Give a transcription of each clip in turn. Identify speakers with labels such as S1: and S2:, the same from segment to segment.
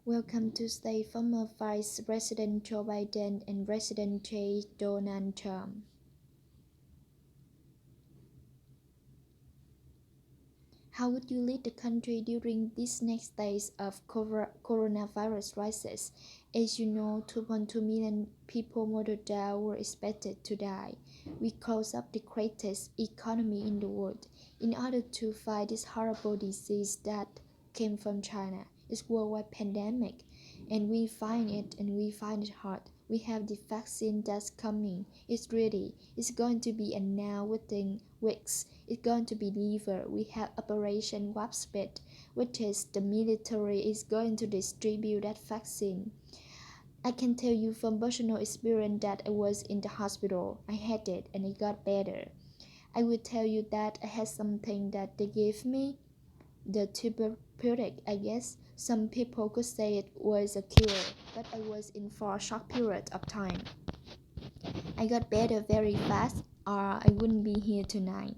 S1: Welcome to State former Vice President Joe Biden and President J. Donald Trump. How would you lead the country during these next days of coronavirus crisis? As you know, 2.2 million people more than that were expected to die. We close up the greatest economy in the world in order to fight this horrible disease that came from China. It's worldwide pandemic, and we find it hard. We have the vaccine that's coming. It's ready. It's going to be announced within weeks. It's going to be delivered. We have Operation Warp Speed, which is the military is going to distribute that vaccine. I can tell you from personal experience that I was in the hospital. I had it and it got better. I will tell you that I had something that they gave me, the therapeutic, I guess. Some people could say it was a cure, but I was in for a short period of time. I got better very fast, or I wouldn't be here tonight.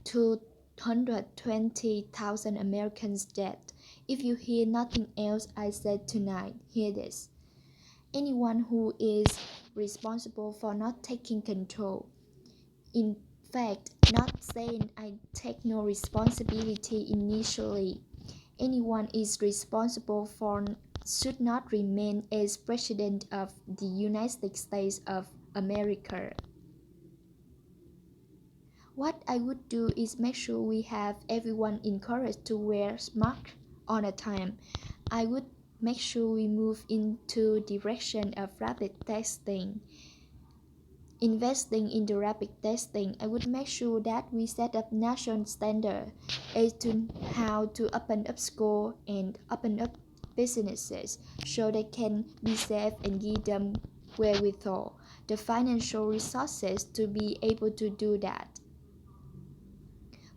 S1: 220,000 Americans dead. If you hear nothing else I said tonight, hear this. Anyone who is responsible for not taking control, in fact, not saying I take no responsibility initially, anyone is responsible for should not remain as President of the United States of America. What I would do is make sure we have everyone encouraged to wear mask all the time. I would make sure we move into direction of rapid testing. Investing in the rapid testing, I would make sure that we set up national standard as to how to open up school and open up businesses so they can be safe and give them wherewithal the financial resources to be able to do that.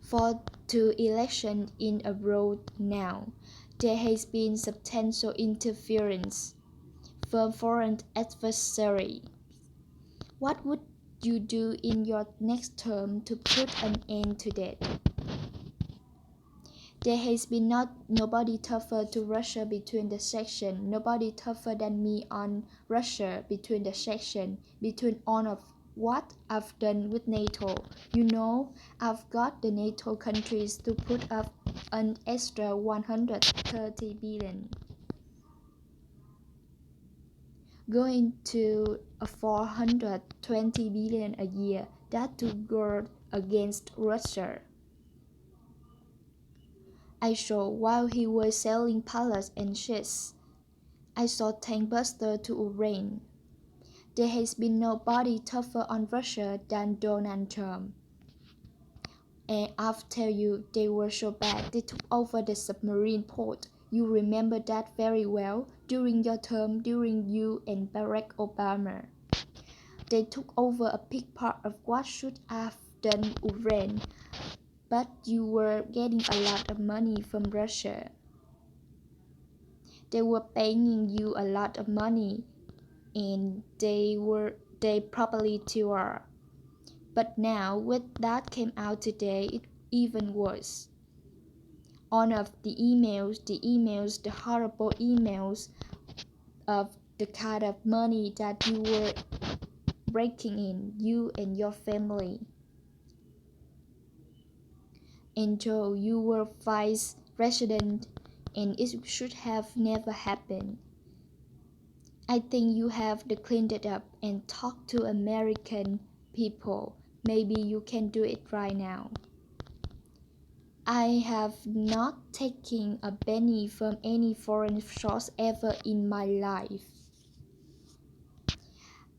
S1: For two elections in a row now, there has been substantial interference from foreign adversaries. What would you do in your next term to put an end to that? There has been nobody tougher to Russia between the section, nobody tougher than me on Russia between the section, between all of what I've done with NATO. You know, I've got the NATO countries to put up an extra 130 billion. Going to a 420 billion a year, that to guard against Russia. I saw while he was selling pallets and ships. I saw tank buster to Ukraine. There has been nobody tougher on Russia than Donald Trump. And I'll tell you, they were so bad. They took over the submarine port. You remember that very well during your term, during you and Barack Obama. They took over a big part of what should have done Ukraine, but you were getting a lot of money from Russia. They were paying you a lot of money, and they probably too are. But now, with that came out today, it even worse. All of the horrible emails of the kind of money that you were breaking in, you and your family. And Joe, you were vice president, and it should have never happened. I think you have to clean it up and talk to American people. Maybe you can do it right now. I have not taken a penny from any foreign source ever in my life.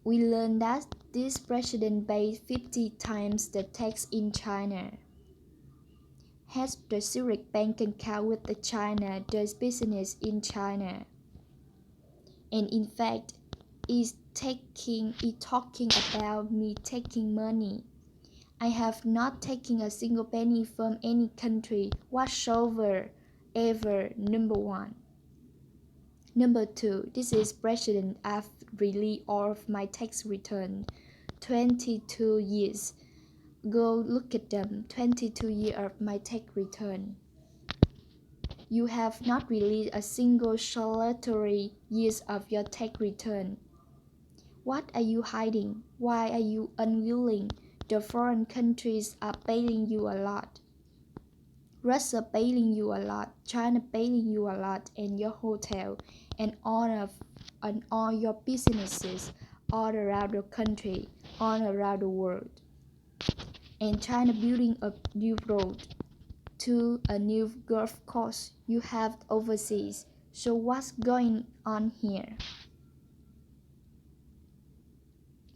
S1: We learned that this president paid 50 times the tax in China. Has the Zurich bank account with the China, does business in China. And in fact, is talking about me taking money. I have not taken a single penny from any country whatsoever, ever, number one. Number two, this is President. I've released all of my tax return. 22 years. Go look at them. 22 years of my tax return. You have not released a single solitary year of your tax return. What are you hiding? Why are you unwilling? The foreign countries are paying you a lot. Russia paying you a lot, China paying you a lot, and your hotel, and all your businesses all around the country, all around the world. And China building a new road to a new Gulf coast you have overseas. So what's going on here?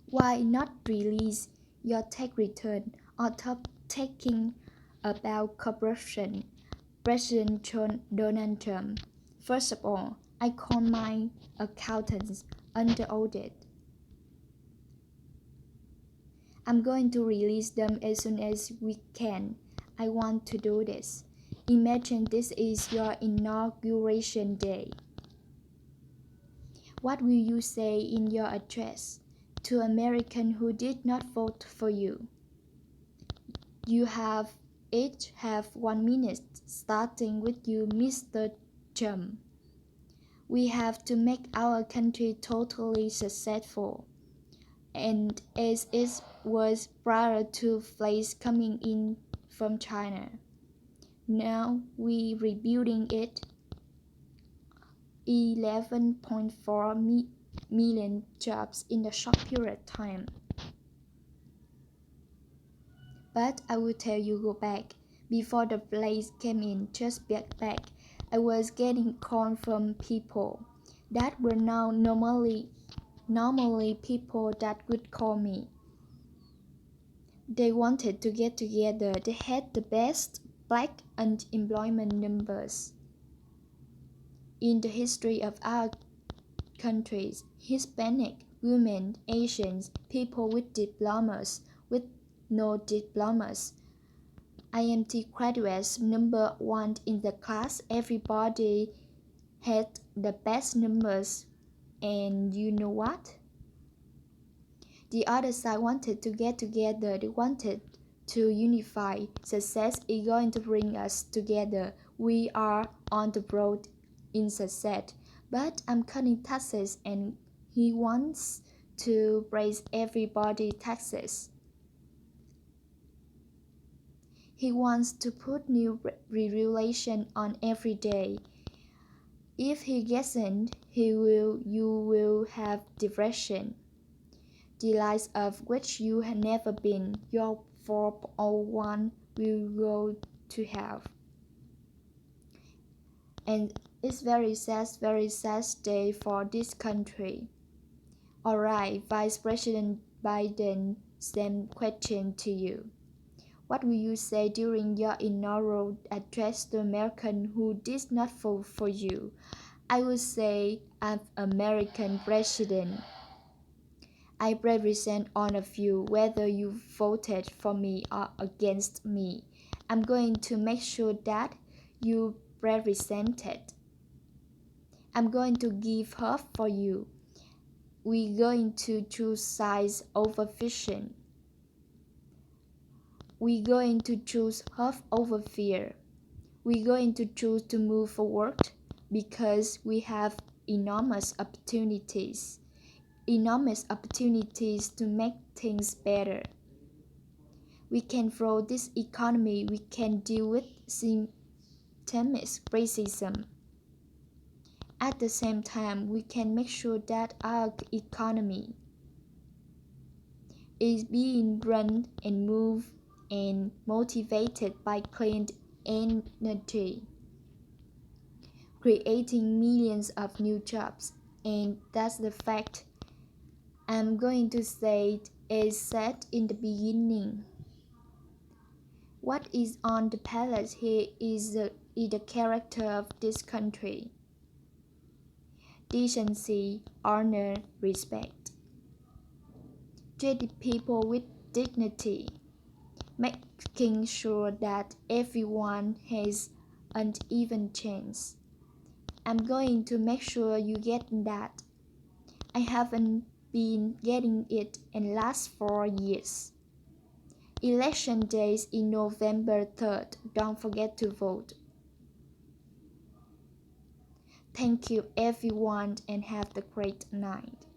S1: Why not release your tax return or stop talking about corruption? President Donald Trump. First of all, I call my accountants under audit. I'm going to release them as soon as we can. I want to do this. Imagine this is your inauguration day. What will you say in your address to Americans who did not vote for you? You have each have 1 minute, starting with you, Mr. Trump. We have to make our country totally successful. And as it was prior to flights coming in from China, now we rebuilding it. 11.4 million jobs in a short period of time. But I will tell you, go back. Before the flights came in, just back, I was getting calls from people that were now normally people that would call me. They wanted to get together. They had the best black unemployment numbers in the history of our countries. Hispanic, women, Asians, people with diplomas, with no diplomas. IMT graduates number 1 in the class. Everybody had the best numbers. And you know what? The other side wanted to get together. They wanted to unify. Success is going to bring us together. We are on the road in success. But I'm cutting taxes and he wants to raise everybody taxes. He wants to put new regulation on every day. If he gets in, you will have depression, the likes of which you have never been. Your 401 will go to have. And it's very sad day for this country. Alright, Vice President Biden, same question to you. What will you say during your inaugural address to Americans who did not vote for you? I would say, I'm American president. I represent all of you, whether you voted for me or against me. I'm going to make sure that you represented. I'm going to give hope for you. We're going to choose size over vision. We're going to choose hope over fear. We're going to choose to move forward because we have enormous opportunities to make things better. We can grow this economy. We can deal with systemic racism. At the same time, we can make sure that our economy is being run and moved and motivated by clean energy, creating millions of new jobs. And that's the fact I'm going to say as said in the beginning. What is on the palette here is the character of this country. Decency, honor, respect. Treat people with dignity, making sure that everyone has an even chance. I'm going to make sure you get that. I haven't been getting it in last 4 years. Election days in November 3rd. Don't forget to vote. Thank you everyone and have a great night.